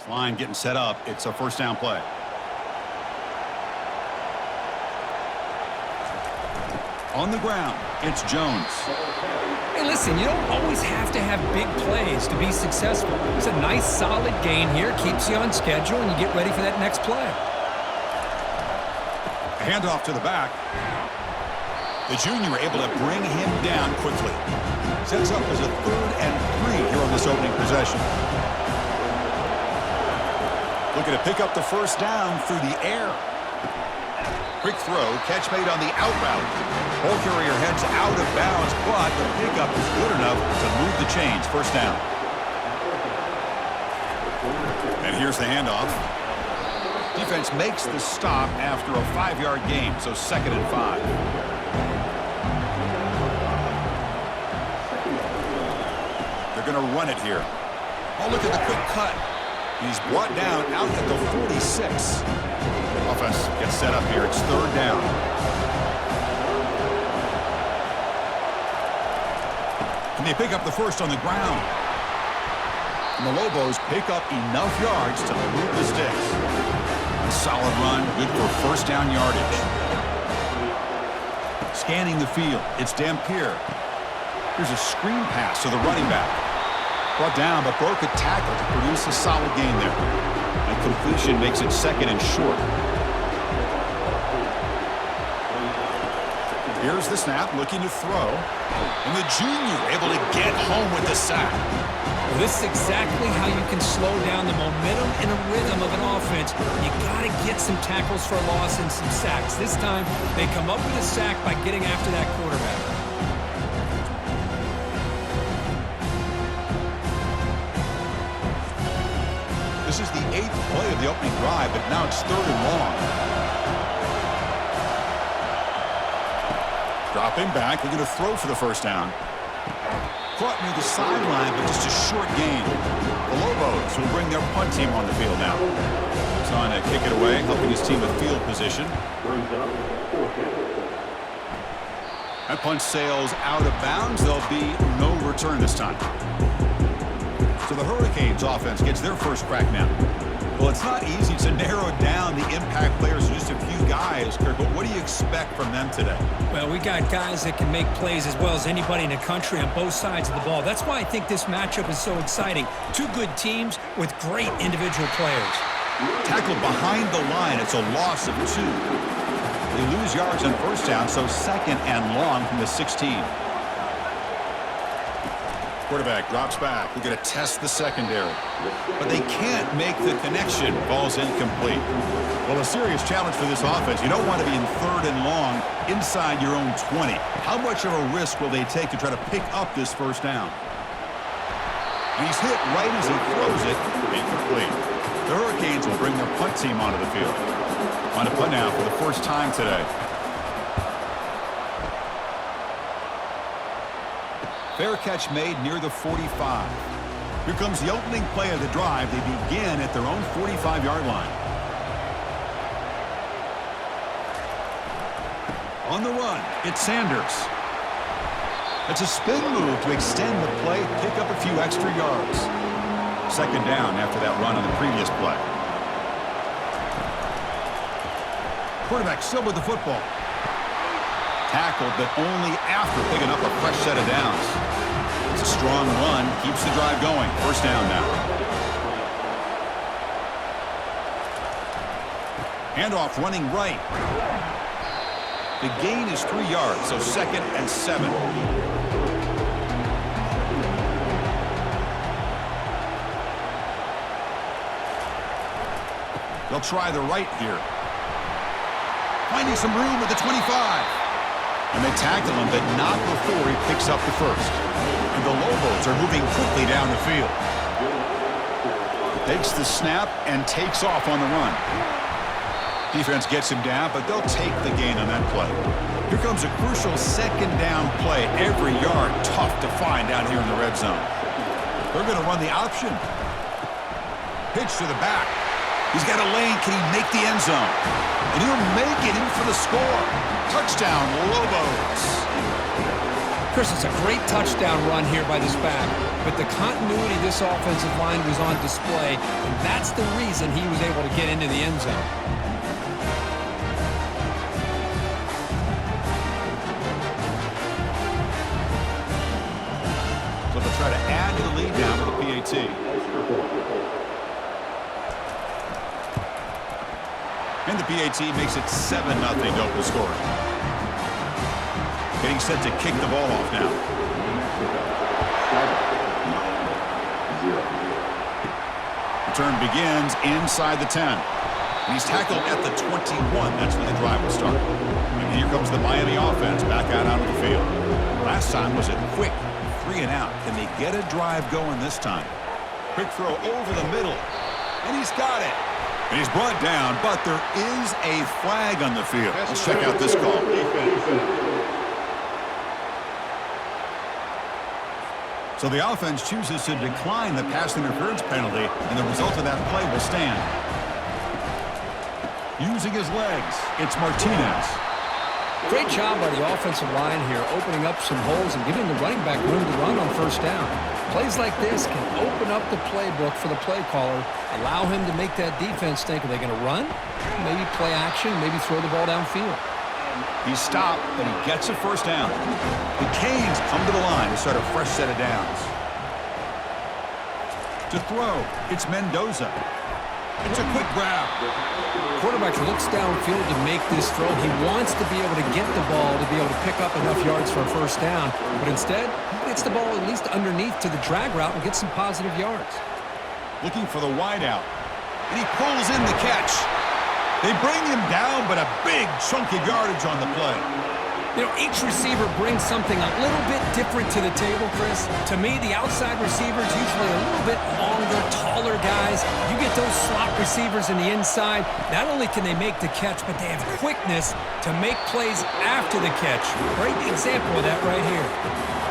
Line getting set up. It's a first down play. On the ground, it's Jones. Hey, listen, you don't always have to have big plays to be successful. It's a nice, solid gain here. Keeps you on schedule, and you get ready for that next play. A handoff to the back. The junior able to bring him down quickly. Sets up as a 3rd and 3 here on this opening possession. Looking to pick up the first down through the air. Quick throw, catch made on the out route. Ball carrier heads out of bounds, but the pickup is good enough to move the chains. First down. And here's the handoff. Defense makes the stop after a 5-yard gain, so 2nd and 5. They're going to run it here. Oh, look at the quick cut. He's brought down out at the 46. Offense gets set up here. It's 3rd down. And they pick up the first on the ground. And the Lobos pick up enough yards to move the sticks. A solid run, good for first down yardage. Scanning the field, it's Dampier. Here's a screen pass to the running back. Brought down, but broke a tackle to produce a solid gain there. And completion makes it 2nd and short. Here's the snap, looking to throw. And the junior able to get home with the sack. Well, this is exactly how you can slow down the momentum and a rhythm of an offense. You got to get some tackles for a loss and some sacks. This time, they come up with a sack by getting after that quarterback. This is the 8th play of the opening drive, but now it's 3rd and long. Dropping back, looking to throw for the first down. Caught near the sideline, but just a short gain. The Lobos will bring their punt team on the field now. Trying to kick it away, helping his team with field position. That punt sails out of bounds. There'll be no return this time. So the Hurricanes offense gets their first crack now. Well, it's not easy to narrow down the impact players to just a few guys, Kirk, but what do you expect from them today? Well, we got guys that can make plays as well as anybody in the country on both sides of the ball. That's why I think this matchup is so exciting. Two good teams with great individual players. Tackled behind the line. It's a loss of 2. They lose yards on first down, so 2nd and long from the 16. Quarterback drops back. We're going to test the secondary. But they can't make the connection. Ball's incomplete. Well, a serious challenge for this offense. You don't want to be in 3rd and long inside your own 20. How much of a risk will they take to try to pick up this first down? And he's hit right as he throws it. Incomplete. The Hurricanes will bring their punt team onto the field. On a punt now for the first time today. Fair catch made near the 45. Here comes the opening play of the drive. They begin at their own 45-yard line. On the run, it's Sanders. It's a spin move to extend the play, pick up a few extra yards. 2nd down after that run on the previous play. Quarterback still with the football. Tackled, but only after picking up a fresh set of downs. It's a strong run, keeps the drive going. First down now. Handoff running right. The gain is 3 yards, so 2nd and 7. They'll try the right here. Finding some room at the 25. And they tackle him, but not before he picks up the first. And the Lobos are moving quickly down the field. Takes the snap and takes off on the run. Defense gets him down, but they'll take the gain on that play. Here comes a crucial 2nd down play. Every yard tough to find down here in the red zone. They're going to run the option. Pitch to the back. He's got a lane. Can he make the end zone? And he'll make it in for the score. Touchdown, Lobos. Chris, it's a great touchdown run here by this back, but the continuity of this offensive line was on display, and that's the reason he was able to get into the end zone. So they'll try to add to the lead now with a PAT. And the PAT makes it 7-0 open scoring. Getting set to kick the ball off now. Return begins inside the 10. And he's tackled at the 21. That's where the drive will start. And here comes the Miami offense back out onto the field. Last time was a quick 3-and-out. Can they get a drive going this time? Quick throw over the middle. And he's got it. And he's brought down, but there is a flag on the field. Let's check out this call. So the offense chooses to decline the pass interference penalty, and the result of that play will stand. Using his legs, it's Martinez. Great job by the offensive line here, opening up some holes and giving the running back room to run on first down. Plays like this can open up the playbook for the play caller, allow him to make that defense think, are they going to run? Maybe play action, maybe throw the ball downfield. He's stopped, but he gets a first down. The Canes come to the line to start a fresh set of downs. To throw, it's Mendoza. It's a quick grab. Quarterback looks downfield to make this throw. He wants to be able to get the ball to be able to pick up enough yards for a first down, but instead, he gets the ball at least underneath to the drag route and gets some positive yards. Looking for the wideout, and he pulls in the catch. They bring him down, but a big chunk of yardage on the play. You know, each receiver brings something a little bit different to the table, Chris. To me, the outside receivers usually a little bit longer, taller guys. You get those slot receivers in the inside. Not only can they make the catch, but they have quickness to make plays after the catch. Great example of that right here.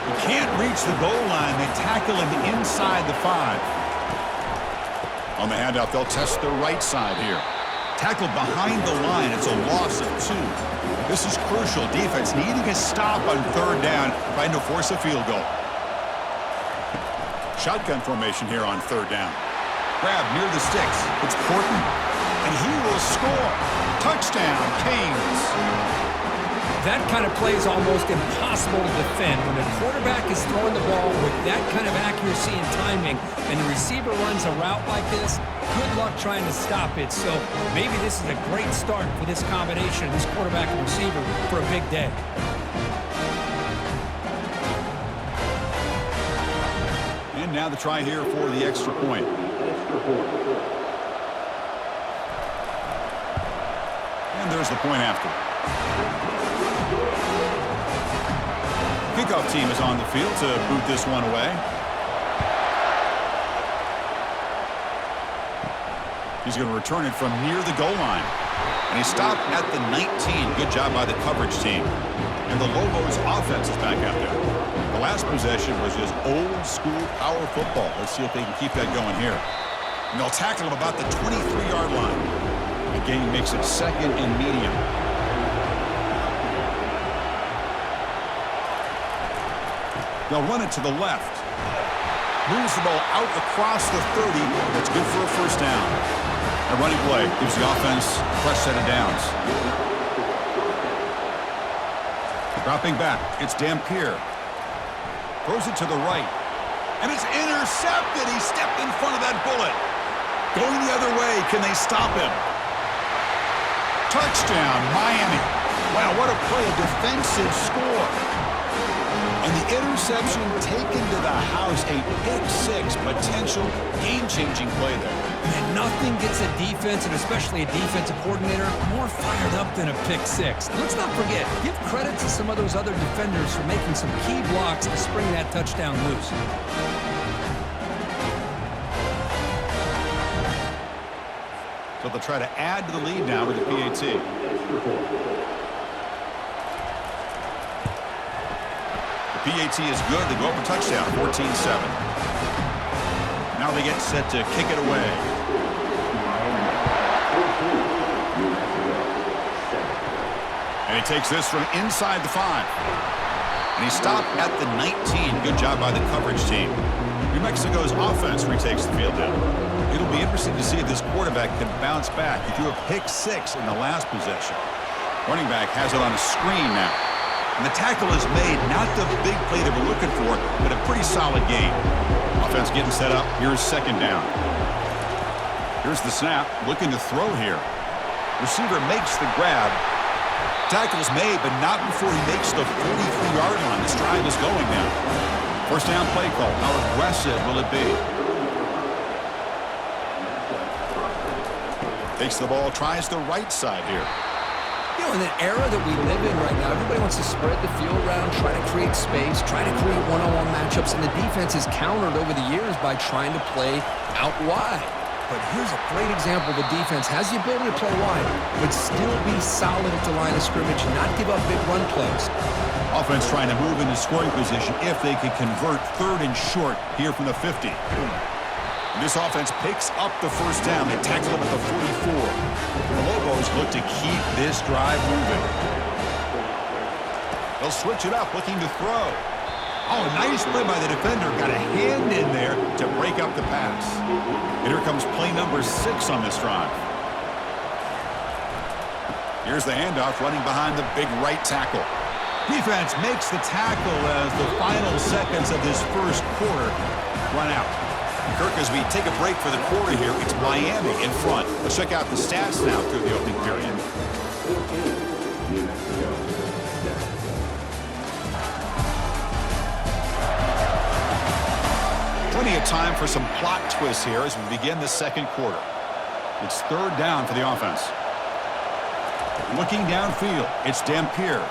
He can't reach the goal line. They tackle him inside the 5. On the handoff, they'll test the right side here. Tackled behind the line. It's a loss of 2. This is crucial. Defense needing a stop on third down, trying to force a field goal. Shotgun formation here on third down. Grab near the sticks. It's Horton, and he will score. Touchdown, Canes. That kind of play is almost impossible to defend. When the quarterback is throwing the ball with that kind of accuracy and timing, and the receiver runs a route like this, good luck trying to stop it. So maybe this is a great start for this combination, this quarterback and receiver, for a big day. And now the try here for the extra point. And there's the point after. Kickoff team is on the field to boot this one away. He's going to return it from near the goal line. And he stopped at the 19. Good job by the coverage team. And the Lobos offense is back out there. The last possession was just old school power football. Let's see if they can keep that going here. And they'll tackle him about the 23-yard line. The game makes it 2nd and medium. They'll run it to the left. Moves the ball out across the 30. That's good for a first down. A running play gives the offense a fresh set of downs. Dropping back, it's Dampier. Throws it to the right. And it's intercepted. He stepped in front of that bullet. Going the other way, can they stop him? Touchdown, Miami. Wow, what a play, a defensive score. And the interception taken to the house, a pick-6 potential game-changing play there. And nothing gets a defense, and especially a defensive coordinator, more fired up than a pick-6. And let's not forget, give credit to some of those other defenders for making some key blocks to spring that touchdown loose. So they'll try to add to the lead now with the PAT. PAT is good. They go up a touchdown, 14-7. Now they get set to kick it away. And he takes this from inside the 5. And he stopped at the 19. Good job by the coverage team. New Mexico's offense retakes the field now. It'll be interesting to see if this quarterback can bounce back. He threw a pick 6 in the last possession. Running back has it on a screen now. And the tackle is made, not the big play that we're looking for, but a pretty solid gain. Offense getting set up. Here's second down. Here's the snap. Looking to throw here. Receiver makes the grab. Tackle's made, but not before he makes the 43-yard line. This drive is going now. First down play call. How aggressive will it be? Takes the ball, tries the right side here. You know, in the era that we live in right now, everybody wants to spread the field around, try to create space, try to create one-on-one matchups, and the defense has countered over the years by trying to play out wide. But here's a great example. The defense has the ability to play wide, but still be solid at the line of scrimmage and not give up big run plays. Offense trying to move into scoring position if they can convert third and short here from the 50. And this offense picks up the first down. They tackle him at the 44. The Lobos look to keep this drive moving. They'll switch it up, looking to throw. Oh, nice play by the defender. Got a hand in there to break up the pass. And here comes play number 6 on this drive. Here's the handoff running behind the big right tackle. Defense makes the tackle as the final seconds of this first quarter run out. Kirk, as we take a break for the quarter here, it's Miami in front. Let's check out the stats now through the opening period. Plenty of time for some plot twists here as we begin the second quarter. It's third down for the offense. Looking downfield, it's Dampier.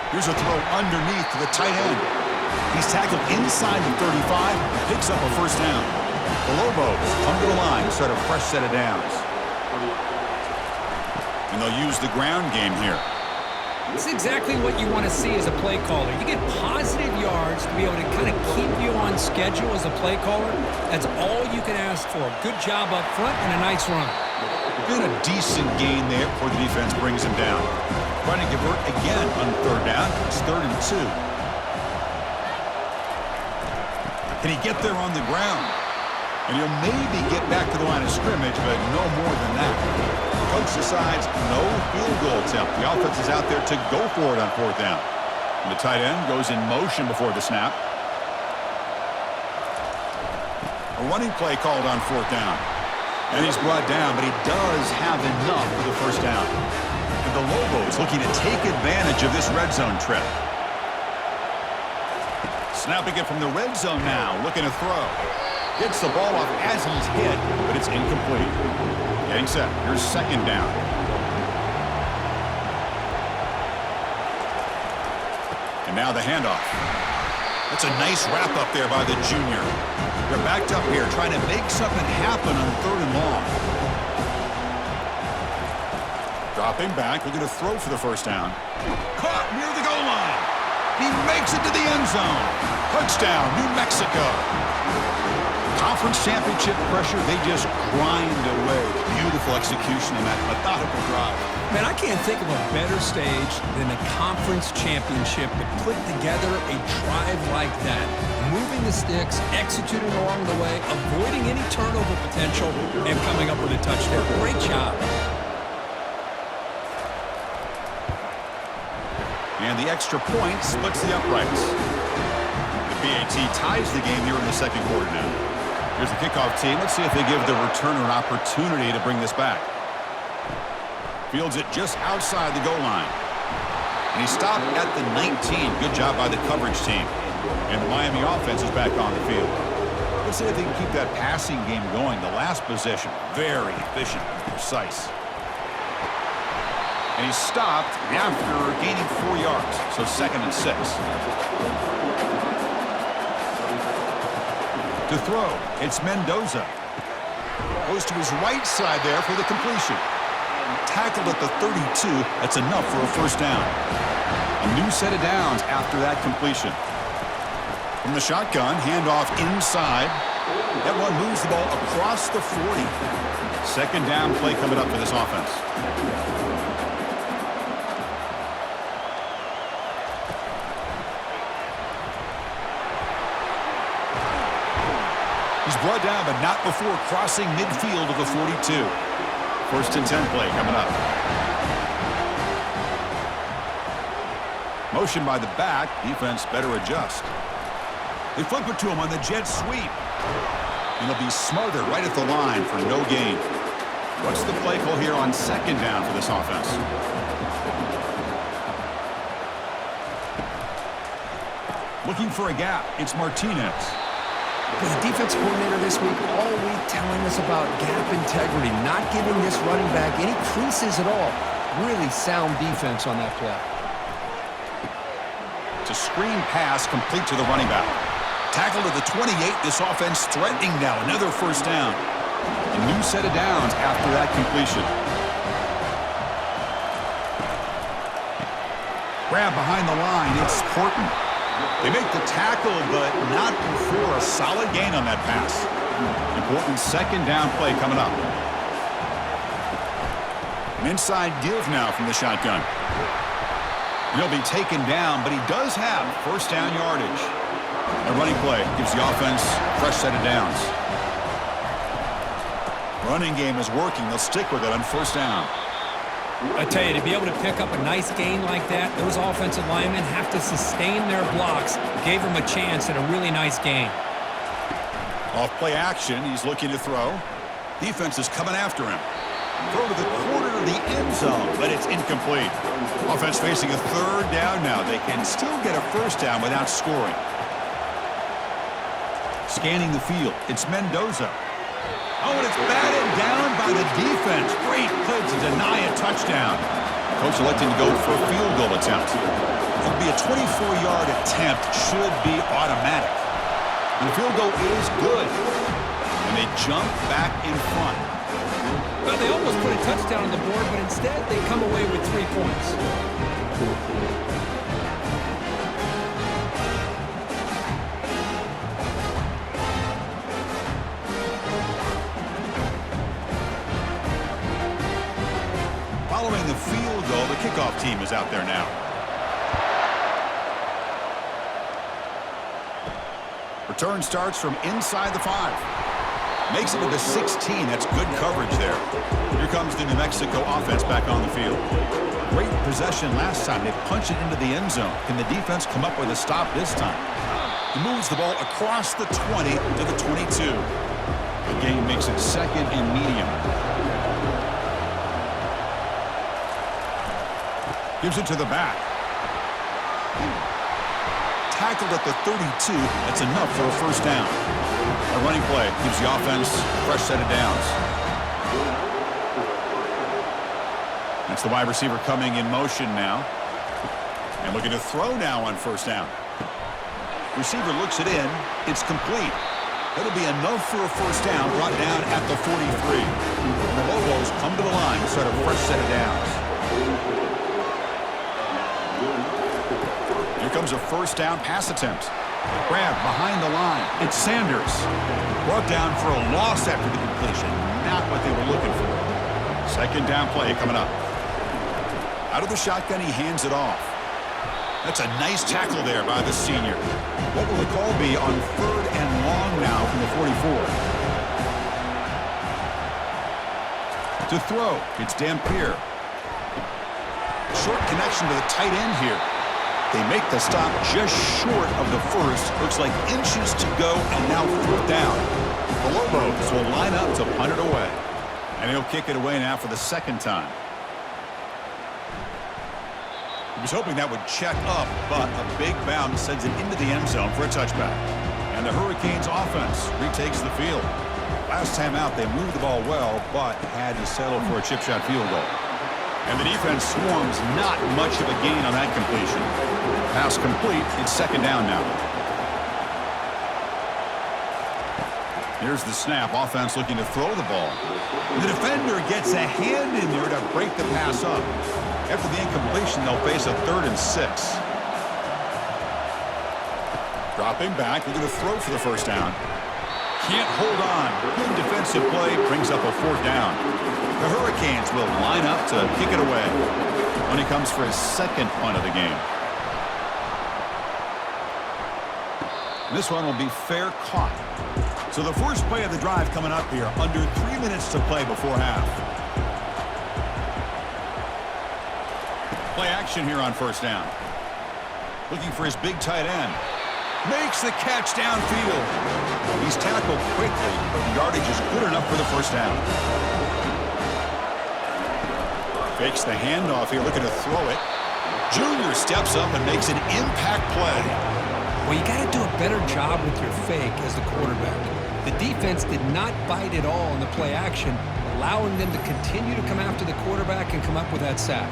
Here's a throw underneath to the tight end. He's tackled inside the 35 and picks up a first down. The Lobos come to the line to start a fresh set of downs. And they'll use the ground game here. This is exactly what you want to see as a play caller. You get positive yards to be able to kind of keep you on schedule as a play caller. That's all you can ask for. Good job up front and a nice run. Been a decent gain there before the defense brings him down. Trying to convert again on third down. It's 3rd and 2. Can he get there on the ground? And he'll maybe get back to the line of scrimmage, but no more than that. The coach decides no field goal attempt. The offense is out there to go for it on 4th down. And the tight end goes in motion before the snap. A running play called on 4th down. And he's brought down, but he does have enough for the first down. And the Lobos looking to take advantage of this red zone trip. Snapping it from the red zone now, looking to throw. Gets the ball off as he's hit, but it's incomplete. Getting set. Here's second down. And now the handoff. That's a nice wrap up there by the junior. They're backed up here, trying to make something happen on 3rd and long. Dropping back, looking to throw for the first down. Caught near the goal line. He makes it to the end zone. Touchdown, New Mexico. Conference championship pressure, they just grind away. Beautiful execution in that methodical drive. Man, I can't think of a better stage than the conference championship to put together a drive like that. Moving the sticks, executing along the way, avoiding any turnover potential, and coming up with a touchdown. Great job. And the extra point splits the uprights. The BAT ties the game here in the second quarter now. Here's the kickoff team. Let's see if they give the returner an opportunity to bring this back. Fields it just outside the goal line. And he stopped at the 19. Good job by the coverage team. And the Miami offense is back on the field. Let's see if they can keep that passing game going. The last possession, very efficient and precise. And he stopped after gaining 4 yards, so 2nd and 6. To throw, it's Mendoza. Goes to his right side there for the completion. Tackled at the 32, that's enough for a first down. A new set of downs after that completion. From the shotgun, handoff inside. That one moves the ball across the 40. Second down play coming up for this offense. He's brought down, but not before crossing midfield of the 42. 1st and 10 play coming up. Motion by the back. Defense better adjust. They flip it to him on the jet sweep. And he'll be smothered right at the line for no gain. What's the play call here on 2nd down for this offense? Looking for a gap. It's Martinez. Well, the defense coordinator this week all week telling us about gap integrity, not giving this running back any creases at all. Really sound defense on that play. It's a screen pass complete to the running back. Tackled at the 28. This offense threatening now. Another 1st down. A new set of downs after that completion. Grab behind the line. It's Horton. They make the tackle, but not before a solid gain on that pass. Important 2nd down play coming up. An inside give now from the shotgun. He'll be taken down, but he does have 1st down yardage. A running play gives the offense a fresh set of downs. Running game is working. They'll stick with it on 1st down. I tell you, to be able to pick up a nice gain like that, those offensive linemen have to sustain their blocks. Gave him a chance at a really nice gain. Off play action, he's looking to throw. Defense is coming after him. Throw to the corner of the end zone, but it's incomplete. Offense facing a 3rd down now. They can still get a 1st down without scoring. Scanning the field, it's Mendoza. Oh, and it's batted down by the defense. Great play to deny a touchdown. Coach electing to go for a field goal attempt. It'll be a 24-yard attempt. Should be automatic. And the field goal is good. And they jump back in front. Well, they almost put a touchdown on the board, but instead they come away with 3 points. Following the field goal, the kickoff team is out there now. Return starts from inside the 5. Makes it to the 16. That's good coverage there. Here comes the New Mexico offense back on the field. Great possession last time. They punch it into the end zone. Can the defense come up with a stop this time? He moves the ball across the 20 to the 22. The game makes it 2nd and medium. Gives it to the back. Tackled at the 32. That's enough for a 1st down. A running play gives the offense a fresh set of downs. That's the wide receiver coming in motion now. And looking to throw now on 1st down. Receiver looks it in. It's complete. That'll be enough for a 1st down, brought down at the 43. And the Lobos come to the line to start a fresh set of downs. Here comes a 1st down pass attempt. Grab behind the line. It's Sanders. Brought down for a loss after the completion. Not what they were looking for. 2nd down play coming up. Out of the shotgun, he hands it off. That's a nice tackle there by the senior. What will the call be on 3rd and long now from the 44? To throw, it's Dampier. Short connection to the tight end here. They make the stop just short of the 1st. Looks like inches to go, and now 4th down. The Lobos will line up to punt it away. And he'll kick it away now for the 2nd time. He was hoping that would check up, but a big bounce sends it into the end zone for a touchback. And the Hurricanes offense retakes the field. Last time out, they moved the ball well, but had to settle for a chip shot field goal. And the defense swarms, not much of a gain on that completion. Pass complete. It's 2nd down now. Here's the snap. Offense looking to throw the ball. The defender gets a hand in there to break the pass up. After the incompletion, they'll face a 3rd and 6. Dropping back, looking to throw for the 1st down. Can't hold on. Good defensive play brings up a 4th down. The Hurricanes will line up to kick it away when he comes for his 2nd punt of the game. This one will be fair caught. So the first play of the drive coming up here, under 3 minutes to play before half. Play action here on first down. Looking for his big tight end. Makes the catch downfield. He's tackled quickly, but the yardage is good enough for the first down. Fakes the handoff here, looking to throw it. Junior steps up and makes an impact play. Well, you got to do a better job with your fake as the quarterback. The defense did not bite at all in the play action, allowing them to continue to come after the quarterback and come up with that sack.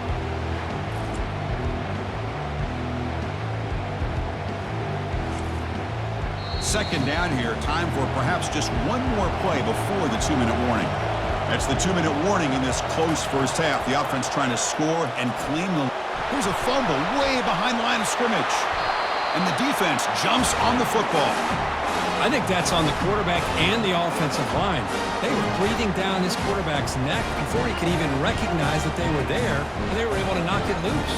Second down here, time for perhaps just one more play before the 2-minute warning. That's the 2-minute warning in this close first half. The offense trying to score and claim the... Here's a fumble way behind the line of scrimmage. And the defense jumps on the football. I think that's on the quarterback and the offensive line. They were breathing down this quarterback's neck before he could even recognize that they were there, and they were able to knock it loose.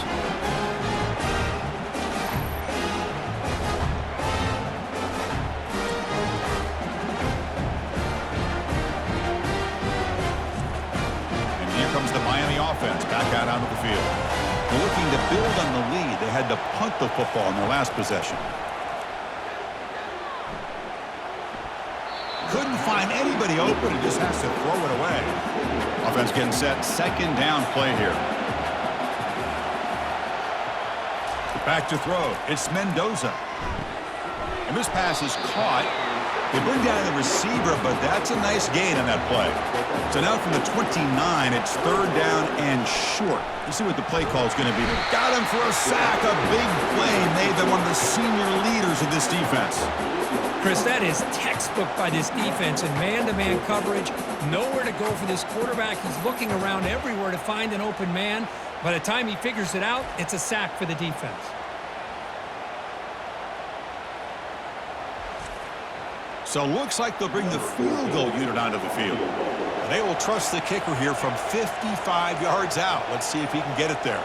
Comes the Miami offense back out onto the field. They're looking to build on the lead. They had to punt the football in their last possession. Couldn't find anybody open and just has to throw it away. Offense getting set. Second down play here. Back to throw. It's Mendoza. And this pass is caught. They bring down the receiver, but that's a nice gain on that play. So now from the 29, it's third down and short. You see what the play call is going to be. Got him for a sack, a big play made by one of the senior leaders of this defense. Chris, that is textbook by this defense in man-to-man coverage. Nowhere to go for this quarterback. He's looking around everywhere to find an open man. By the time he figures it out, it's a sack for the defense. So looks like they'll bring the field goal unit onto the field. And they will trust the kicker here from 55 yards out. Let's see if he can get it there.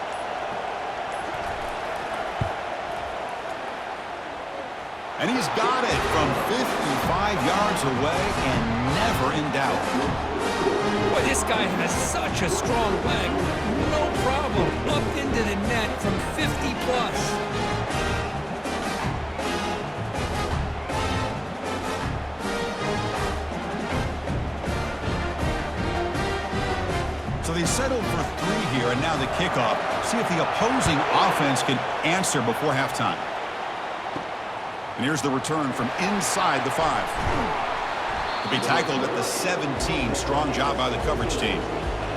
And he's got it from 55 yards away and never in doubt. Boy, this guy has such a strong leg. No problem. Up into the net from 50 plus. So they settled for 3 here, and now the kickoff. See if the opposing offense can answer before halftime. And here's the return from inside the 5. To be tackled at the 17. Strong job by the coverage team.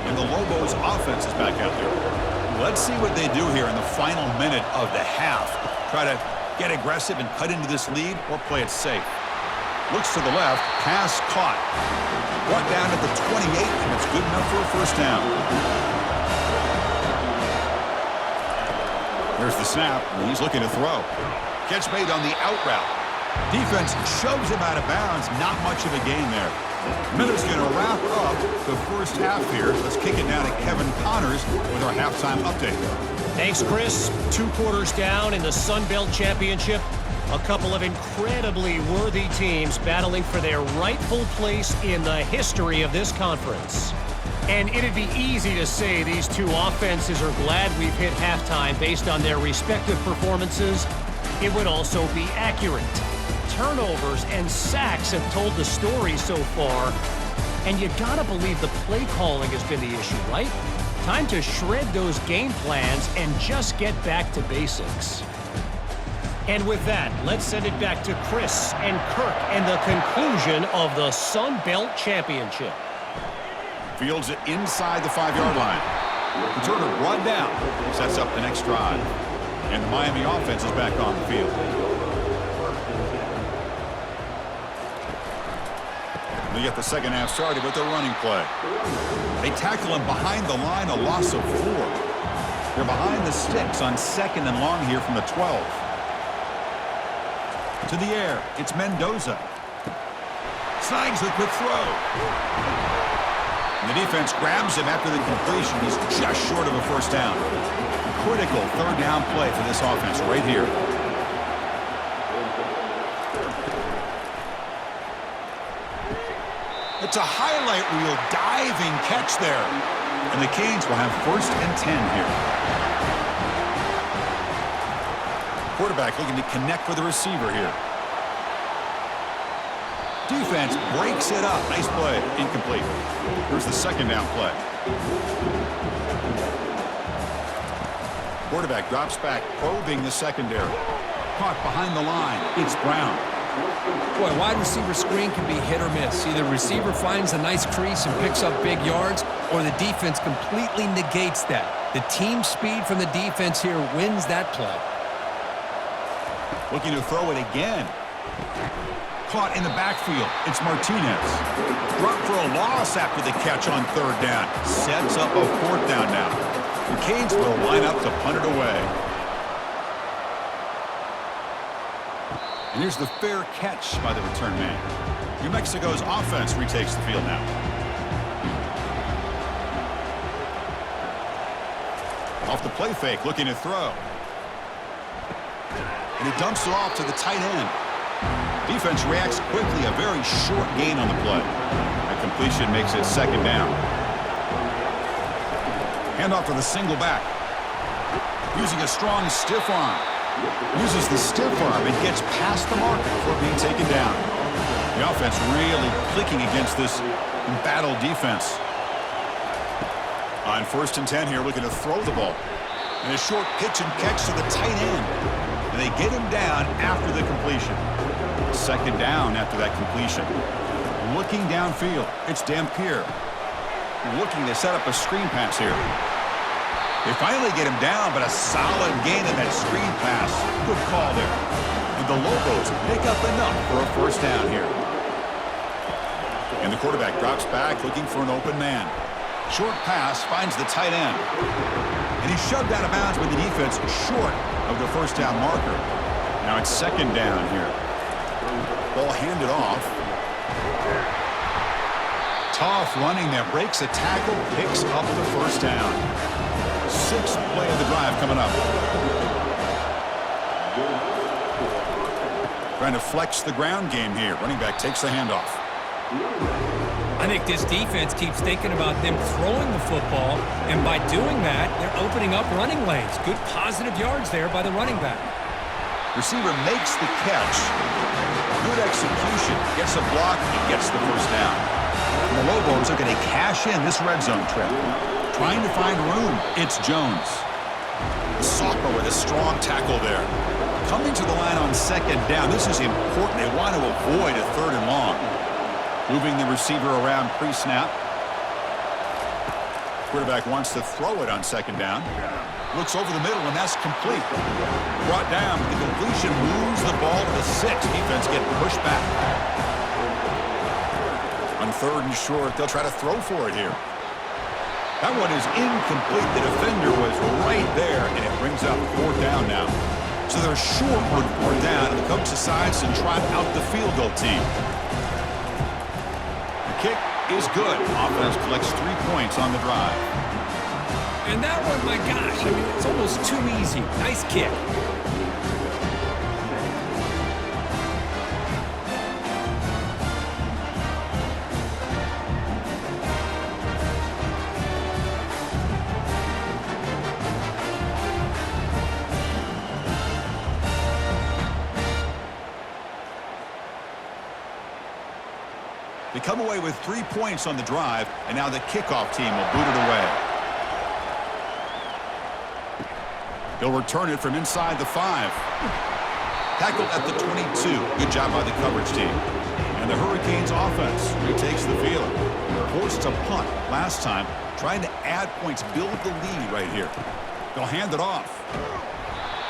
And the Lobos offense is back out there. Let's see what they do here in the final minute of the half. Try to get aggressive and cut into this lead or play it safe. Looks to the left. Pass caught. Brought down at the 28, and it's good enough for a first down. Here's the snap, and he's looking to throw. Catch made on the out route. Defense shoves him out of bounds. Not much of a gain there. Miller's going to wrap up the first half here. Let's kick it down to Kevin Connors with our halftime update. Thanks, Chris. 2 quarters down in the Sun Belt Championship. A couple of incredibly worthy teams battling for their rightful place in the history of this conference. And it'd be easy to say these two offenses are glad we've hit halftime based on their respective performances. It would also be accurate. Turnovers and sacks have told the story so far. And you gotta believe the play calling has been the issue, right? Time to shred those game plans and just get back to basics. And with that, let's send it back to Chris and Kirk and the conclusion of the Sun Belt Championship. Fields it inside the 5-yard line. Returner brought down. Sets up the next drive. And the Miami offense is back on the field. They get the second half started with their running play. They tackle him behind the line, a loss of 4. They're behind the sticks on 2nd and long here from the 12. To the air, it's Mendoza. Snags the quick throw. And the defense grabs him after the completion. He's just short of a first down. Critical third down play for this offense right here. It's a highlight reel diving catch there. And the Canes will have 1st and 10 here. Quarterback looking to connect with the receiver here. Defense breaks it up. Nice play. Incomplete. Here's the 2nd down play. Quarterback drops back, probing the secondary. Caught behind the line. It's Brown. Boy, wide receiver screen can be hit or miss. Either receiver finds a nice crease and picks up big yards, or the defense completely negates that. The team speed from the defense here wins that play. Looking to throw it again. Caught in the backfield. It's Martinez. Dropped for a loss after the catch on 3rd down. Sets up a 4th down now. The Canes will line up to punt it away. And here's the fair catch by the return man. New Mexico's offense retakes the field now. Off the play fake, looking to throw. And he dumps it off to the tight end. Defense reacts quickly, a very short gain on the play. That completion makes it 2nd down. Handoff to the single back. Using a strong stiff arm. Uses the stiff arm and gets past the marker before being taken down. The offense really clicking against this embattled defense. On 1st and 10 here, looking to throw the ball. And a short pitch and catch to the tight end. And they get him down after the completion. 2nd down after that completion. Looking downfield, it's Dampier. Looking to set up a screen pass here. They finally get him down, but a solid gain in that screen pass. Good call there. And the Lobos pick up enough for a 1st down here. And the quarterback drops back, looking for an open man. Short pass finds the tight end. And he's shoved out of bounds with the defense short of the 1st down marker. Now it's 2nd down here. Ball handed off. Tough running there. Breaks a tackle, picks up the 1st down. 6th play of the drive coming up. Trying to flex the ground game here. Running back takes the handoff. I think this defense keeps thinking about them throwing the football, and by doing that, they're opening up running lanes. Good positive yards there by the running back. Receiver makes the catch. Good execution. Gets a block and gets the 1st down. And the Lobos are going to cash in this red zone trip. Trying to find room. It's Jones. The Sophomore with a strong tackle there. Coming to the line on 2nd down. This is important. They want to avoid a 3rd and long. Moving the receiver around pre-snap. Quarterback wants to throw it on 2nd down. Looks over the middle, and that's complete. Brought down. The completion moves the ball to the 6. Defense getting pushed back. On 3rd and short, they'll try to throw for it here. That one is incomplete. The defender was right there, and it brings up 4th down now. So they're short with 4th down, and the coach decides to trot out the field goal team. The kick is good. Offense collects 3 points on the drive. And that one, my gosh, I mean, it's almost too easy. Nice kick. They come away with 3 points on the drive, and now the kickoff team will boot it away. They'll return it from inside the 5. Tackled at the 22. Good job by the coverage team. And the Hurricanes offense retakes the field. Forced to punt last time, trying to add points, build the lead right here. They'll hand it off.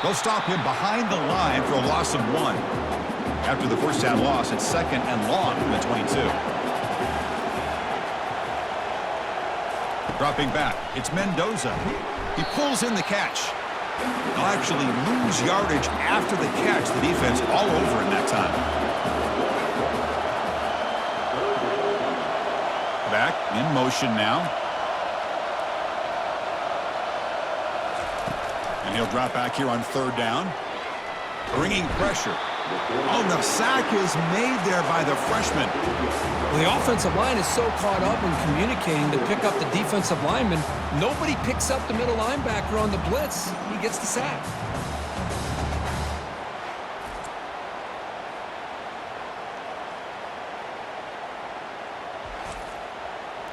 They'll stop him behind the line for a loss of 1. After the 1st down loss, it's 2nd and long from the 22. Dropping back, it's Mendoza. He pulls in the catch. They'll actually lose yardage after the catch. The defense all over in that time. Back in motion now. And he'll drop back here on 3rd down. Bringing pressure. Oh, the sack is made there by the freshman. Well, the offensive line is so caught up in communicating to pick up the defensive lineman, nobody picks up the middle linebacker on the blitz. He gets the sack.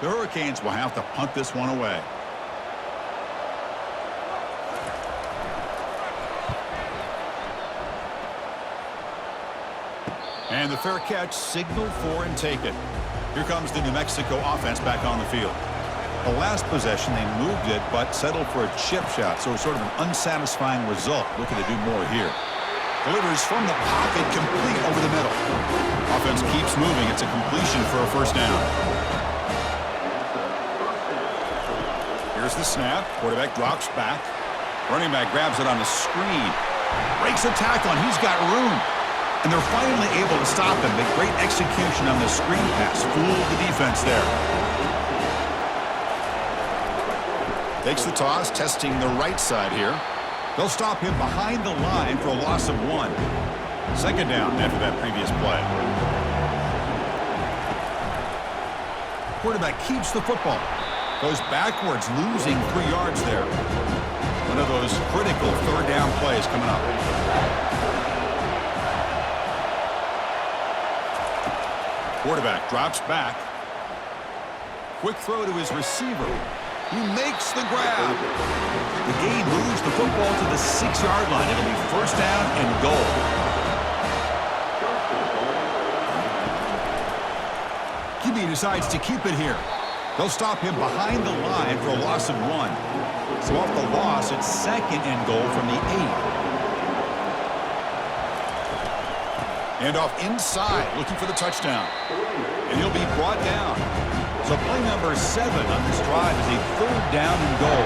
The Hurricanes will have to punt this one away. And the fair catch, signal for and take it. Here comes the New Mexico offense back on the field. The last possession, they moved it, but settled for a chip shot, so it's sort of an unsatisfying result. Looking to do more here. Delivers from the pocket, complete over the middle. Offense keeps moving. It's a completion for a first down. Here's the snap. Quarterback drops back. Running back grabs it on the screen. Breaks a tackle, and he's got room. And they're finally able to stop him. The great execution on the screen pass. Fooled the defense there. Takes the toss, testing the right side here. They'll stop him behind the line for a loss of 1. Second down after that previous play. Quarterback keeps the football. Goes backwards, losing 3 yards there. One of those critical third down plays coming up. Quarterback drops back. Quick throw to his receiver. He makes the grab. The gain moves the football to the 6-yard line. It'll be first down and goal. QB decides to keep it here. They'll stop him behind the line for a loss of 1. So off the loss, it's second and goal from the 8. And off inside, looking for the touchdown. And he'll be brought down. So play number 7 on this drive is a third down and goal.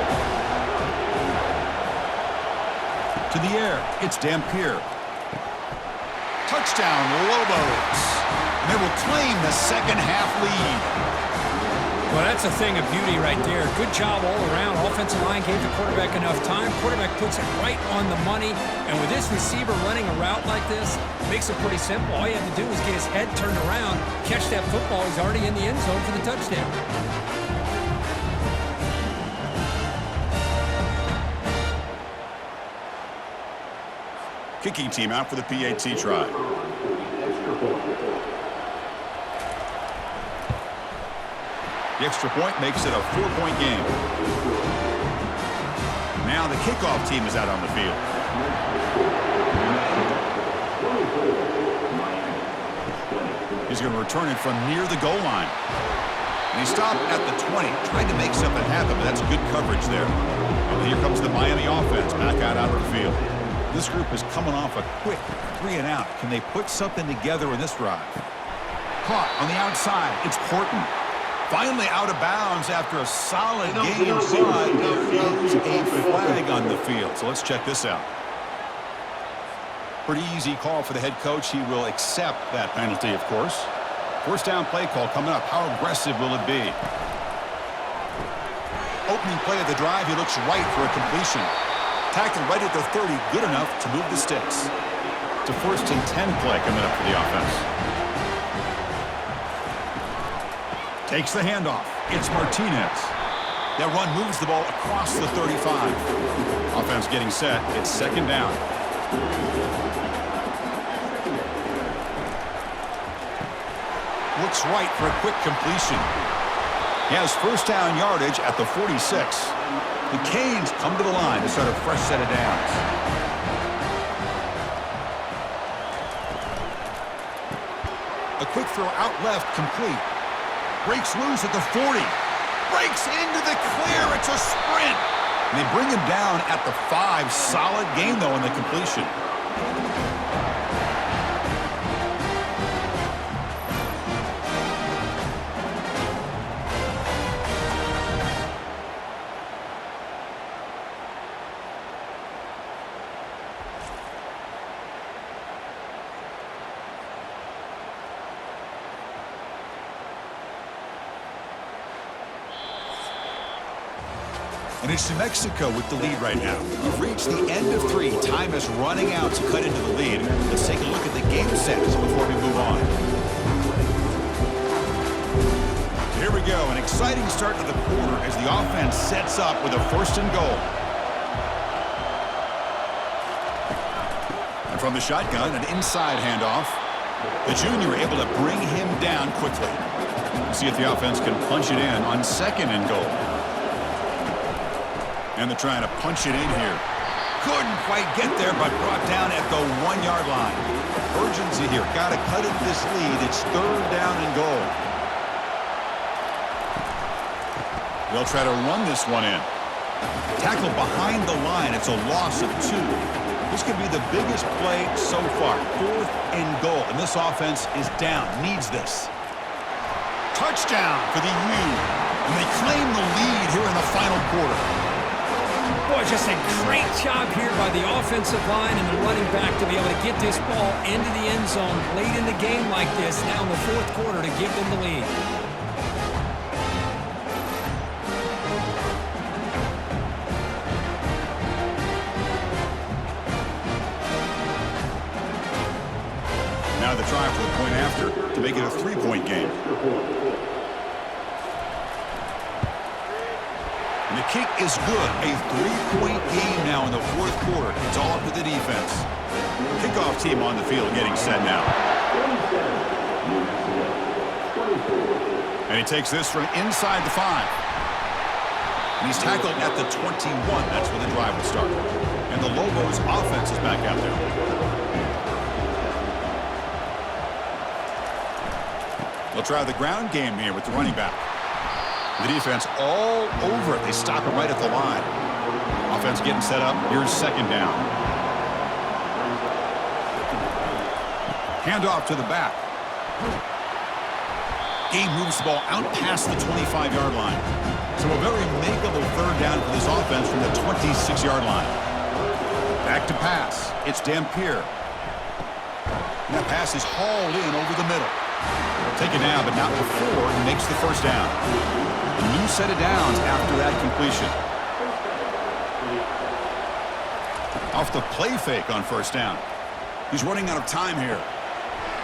To the air, it's Dampier. Touchdown, Lobos. And they will claim the second half lead. Well, that's a thing of beauty right there. Good job all around. Offensive line gave the quarterback enough time. Quarterback puts it right on the money. And with this receiver running a route like this, makes it pretty simple. All you have to do is get his head turned around, catch that football. He's already in the end zone for the touchdown. Kicking team out for the PAT try. The extra point makes it a 4-point game. Now the kickoff team is out on the field. He's going to return it from near the goal line. And he stopped at the 20, trying to make something happen, but that's good coverage there. And here comes the Miami offense back out of the field. This group is coming off a quick 3-and-out. Can they put something together in this drive? Caught on the outside. It's Horton. Finally out of bounds after a solid game, but there is a flag on the field. So let's check this out. Pretty easy call for the head coach. He will accept that penalty, of course. First down play call coming up. How aggressive will it be? Opening play of the drive, he looks right for a completion. Tackled right at the 30, good enough to move the sticks. It's a 1st and 10 play coming up for the offense. Takes the handoff. It's Martinez. That run moves the ball across the 35. Offense getting set. It's second down. Looks right for a quick completion. He has first down yardage at the 46. The Canes come to the line to start a fresh set of downs. A quick throw out left, complete. Breaks loose at the 40. Breaks into the clear. It's a sprint. And they bring him down at the 5. Solid game, though, in the completion. And it's New Mexico with the lead right now. We've reached the end of 3. Time is running out to cut into the lead. Let's take a look at the game sets before we move on. Here we go. An exciting start to the quarter as the offense sets up with a 1st and goal. And from the shotgun, an inside handoff. The junior able to bring him down quickly. We'll see if the offense can punch it in on 2nd and goal. And they're trying to punch it in here. Couldn't quite get there, but brought down at the 1-yard line. Urgency here. Got to cut into this lead. It's 3rd down and goal. They'll try to run this one in. Tackled behind the line. It's a loss of 2. This could be the biggest play so far. 4th and goal. And this offense is down. Needs this. Touchdown for the U. And they claim the lead here in the final quarter. Boy, just a great job here by the offensive line and the running back to be able to get this ball into the end zone late in the game like this, now in the 4th quarter, to give them the lead. Now the try for the point after to make it a 3-point game. And the kick is good. A 3-point game now in the 4th quarter. It's all up to the defense. Kickoff team on the field getting set now. And he takes this from inside the 5. And he's tackled at the 21. That's where the drive will start. And the Lobos offense is back out there. They'll try the ground game here with the running back. The defense all over it. They stop it right at the line. Offense getting set up. Here's 2nd down. Handoff to the back. Game moves the ball out past the 25-yard line. So a very makeable 3rd down for this offense from the 26-yard line. Back to pass. It's Dampier. And that pass is hauled in over the middle. Taken now, but not before he makes the 1st down. A new set of downs after that completion. Off the play fake on 1st down. He's running out of time here.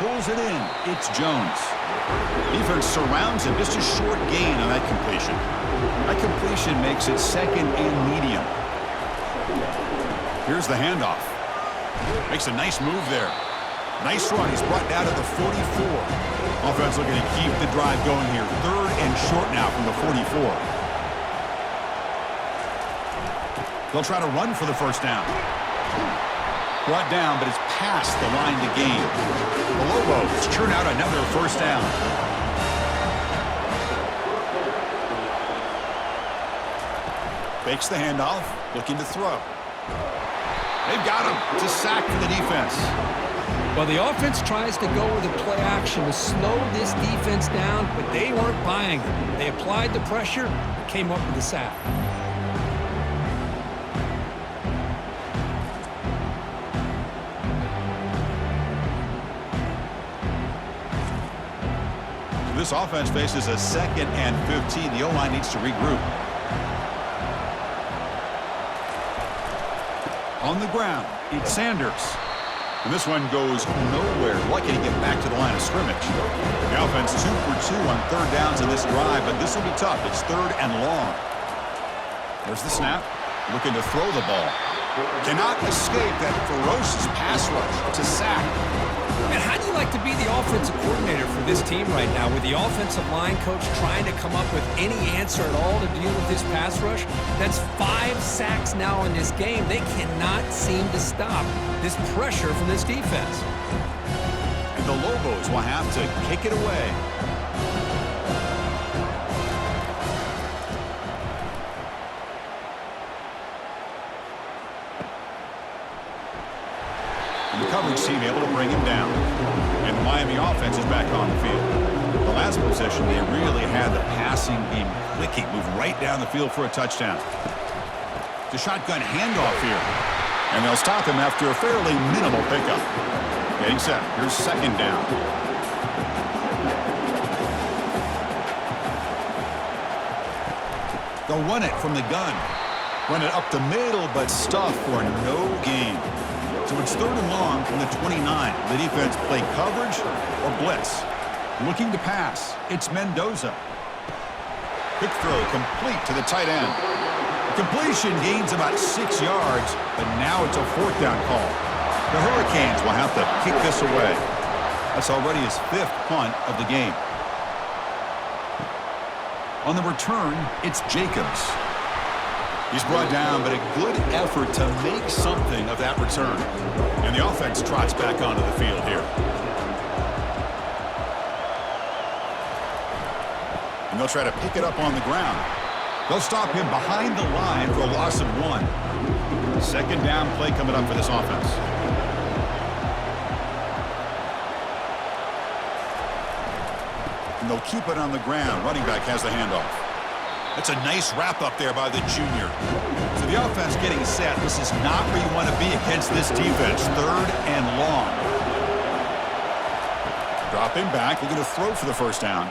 Pulls it in. It's Jones. Defense surrounds him. Just a short gain on that completion. That completion makes it 2nd and medium. Here's the handoff. Makes a nice move there. Nice run. He's brought down to the 44. Offense looking to keep the drive going here. 3rd and short now from the 44. They'll try to run for the 1st down. Brought down, but it's past the line to gain. The Lobos churn out another 1st down. Fakes the handoff, looking to throw. They've got him. It's a sack for the defense. Well, the offense tries to go with a play action to slow this defense down, but they weren't buying it. They applied the pressure and came up with the sack. This offense faces a 2nd and 15. The O-line needs to regroup. On the ground, it's Sanders. And this one goes nowhere. Lucky to get back to the line of scrimmage. The offense 2 for 2 on 3rd downs in this drive, but this will be tough. It's 3rd and long. There's the snap. Looking to throw the ball. Cannot escape that ferocious pass rush. It's a sack. And how do you like to be the offensive coordinator for this team right now, with the offensive line coach trying to come up with any answer at all to deal with this pass rush? That's 5 sacks now in this game. They cannot seem to stop this pressure from this defense. And the Lobos will have to kick it away. And the coverage team able to bring him down. And the Miami offense is back on the field. The last possession, they really had the passing game clicking. Move right down the field for a touchdown. The shotgun handoff here. And they'll stop him after a fairly minimal pickup. Getting set. Here's 2nd down. They'll run it from the gun. Run it up the middle, but stuffed for no gain. So it's 3rd and long from the 29. The defense play coverage or blitz. Looking to pass. It's Mendoza. Quick throw complete to the tight end. The completion gains about 6 yards, but now it's a 4th down call. The Hurricanes will have to kick this away. That's already his 5th punt of the game. On the return, it's Jacobs. He's brought down, but a good effort to make something of that return. And the offense trots back onto the field here. And they'll try to pick it up on the ground. They'll stop him behind the line for a loss of 1. 2nd down play coming up for this offense. And they'll keep it on the ground. Running back has the handoff. That's a nice wrap up there by the junior. So the offense getting set. This is not where you want to be against this defense. 3rd and long. Drop him back. We're going to throw for the 1st down.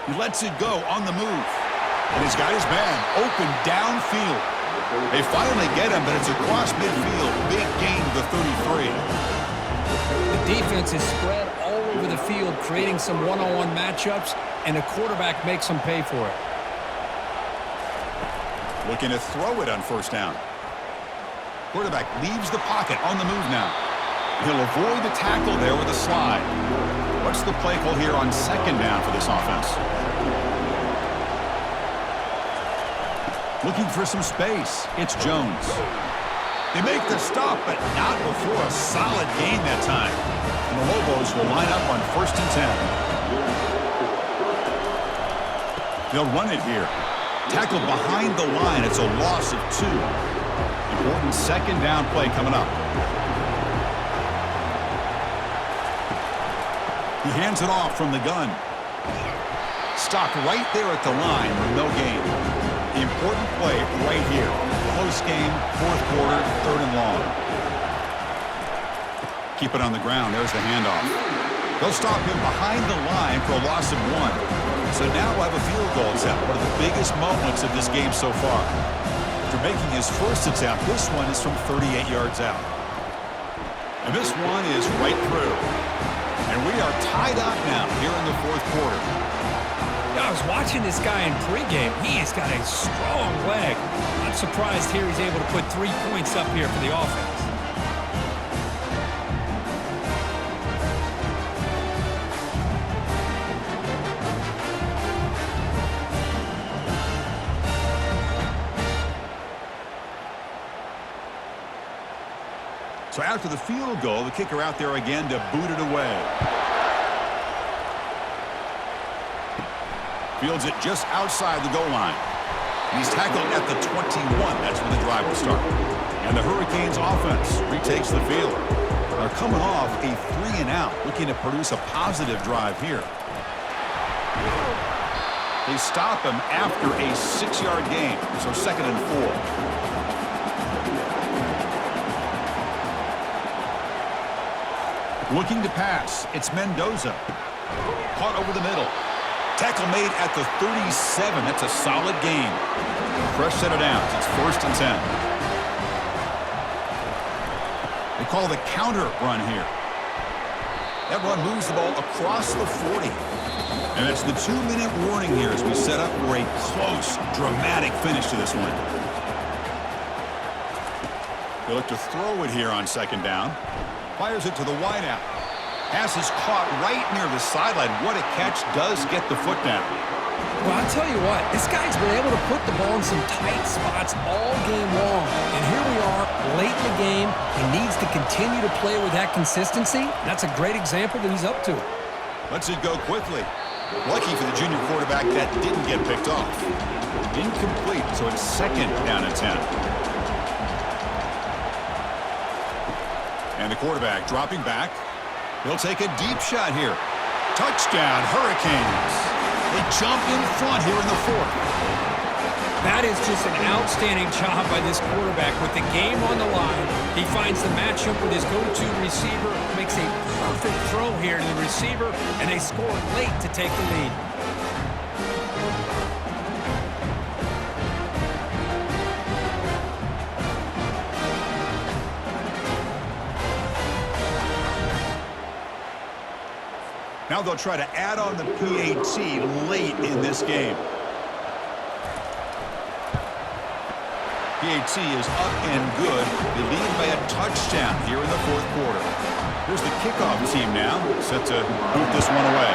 He lets it go on the move. And he's got his man open downfield. They finally get him, but it's across midfield. Big gain to the 33. The defense is spread all over the field, creating some one-on-one matchups, and the quarterback makes them pay for it. Looking to throw it on 1st down. Quarterback leaves the pocket on the move now. He'll avoid the tackle there with a slide. What's the play call here on 2nd down for this offense? Looking for some space. It's Jones. They make the stop, but not before a solid gain that time. And the Lobos will line up on 1st and 10. They'll run it here. Tackled behind the line. It's a loss of 2. Important 2nd down play coming up. He hands it off from the gun. Stopped right there at the line with no gain. The important play right here. Close game, 4th quarter, 3rd and long. Keep it on the ground. There's the handoff. They'll stop him behind the line for a loss of 1. So now we'll have a field goal attempt, one of the biggest moments of this game so far. After making his 1st attempt, this one is from 38 yards out. And this one is right through. And we are tied up now here in the 4th quarter. I was watching this guy in pregame. He has got a strong leg. Not surprised here he's able to put 3 points up here for the offense. So after the field goal, the kicker out there again to boot it away. Fields it just outside the goal line. And he's tackled at the 21. That's where the drive will start. And the Hurricanes offense retakes the field. They're coming off a 3-and-out, looking to produce a positive drive here. They stop him after a 6-yard gain, so 2nd and 4. Looking to pass, it's Mendoza. Caught over the middle. Tackle made at the 37. That's a solid gain. Fresh set of downs. It's 1st and 10. They call the counter run here. That run moves the ball across the 40. And it's the 2-minute warning here as we set up for a close, dramatic finish to this one. They look to throw it here on 2nd down. Fires it to the wideout. Pass is caught right near the sideline. What a catch. Does get the foot down. Well, I'll tell you what, this guy's been able to put the ball in some tight spots all game long. And here we are, late in the game. He needs to continue to play with that consistency. That's a great example that he's up to. Lets it go quickly. Lucky for the junior quarterback that didn't get picked off. Incomplete, so it's 2nd down and 10. And the quarterback dropping back. He'll take a deep shot here. Touchdown, Hurricanes. They jump in front here in the 4th. That is just an outstanding job by this quarterback. With the game on the line, he finds the matchup with his go-to receiver, makes a perfect throw here to the receiver, and they score late to take the lead. Now they'll try to add on the PAT late in this game. PAT is up and good. They lead by a touchdown here in the fourth quarter. Here's the kickoff team now, set to boot this one away.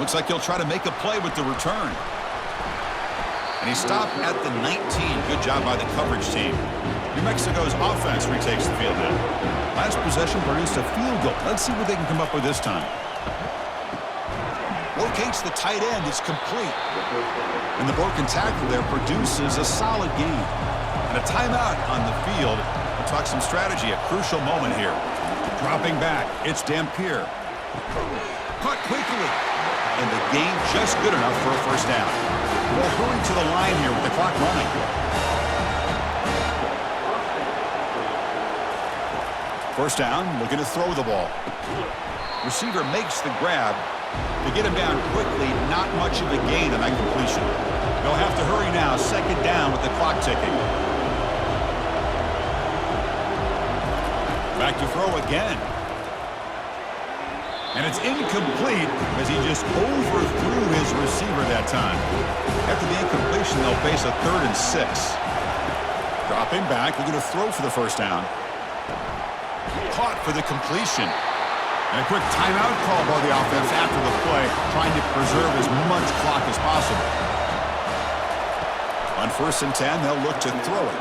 Looks like he'll try to make a play with the return. And he stopped at the 19. Good job by the coverage team. New Mexico's offense retakes the field now. Last possession produced a field goal. Let's see what they can come up with this time. Locates the tight end. It's complete. And the broken tackle there produces a solid gain. And a timeout on the field. We'll talk some strategy. A crucial moment here. Dropping back. It's Dampier. Caught quickly. And the gain just good enough for a first down. We'll hurry to the line here with the clock running. First down, looking to throw the ball. Receiver makes the grab. To get him down quickly, not much of a gain on that completion. They'll have to hurry now, second down with the clock ticking. Back to throw again. And it's incomplete as he just overthrew his receiver that time. After the incompletion, they'll face a 3rd and 6. Dropping back, looking to throw for the first down. Caught for the completion. And a quick timeout call by the offense after the play, trying to preserve as much clock as possible. On 1st and 10, they'll look to throw it.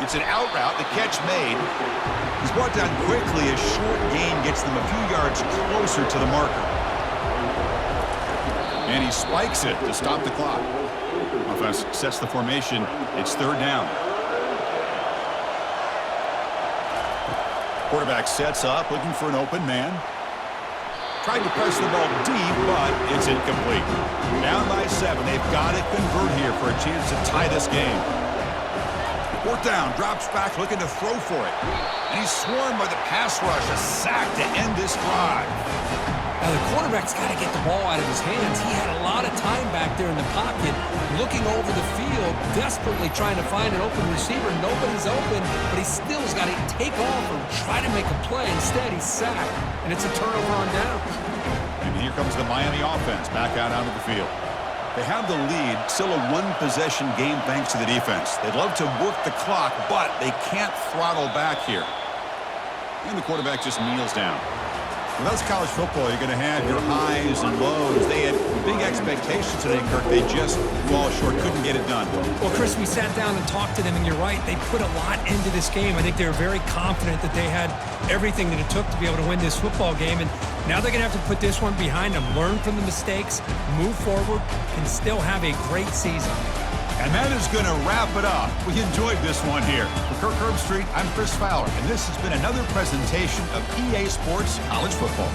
It's an out route, the catch made. He's brought down quickly. A short gain gets them a few yards closer to the marker. And he spikes it to stop the clock. Offense sets the formation. It's 3rd down. Quarterback sets up, looking for an open man. Tried to press the ball deep, but it's incomplete. Down by 7. They've got to convert here for a chance to tie this game. 4th down, drops back, looking to throw for it. And he's swarmed by the pass rush. A sack to end this drive. Now, the quarterback's got to get the ball out of his hands. He had a lot of time back there in the pocket, looking over the field, desperately trying to find an open receiver. Nobody's open, but he still has got to take off or try to make a play. Instead, he's sacked, and it's a turnover on downs. And here comes the Miami offense back out onto the field. They have the lead, still a one-possession game thanks to the defense. They'd love to work the clock, but they can't throttle back here. And the quarterback just kneels down. Well, that's college football. You're going to have your highs and lows. They had big expectations today, Kirk. They just fall short, couldn't get it done. Well, Chris, we sat down and talked to them, and you're right. They put a lot into this game. I think they were very confident that they had everything that it took to be able to win this football game. And now they're going to have to put this one behind them, learn from the mistakes, move forward, and still have a great season. And that is going to wrap it up. We enjoyed this one here. For Kirk Herbstreit, I'm Chris Fowler, and this has been another presentation of EA Sports College Football.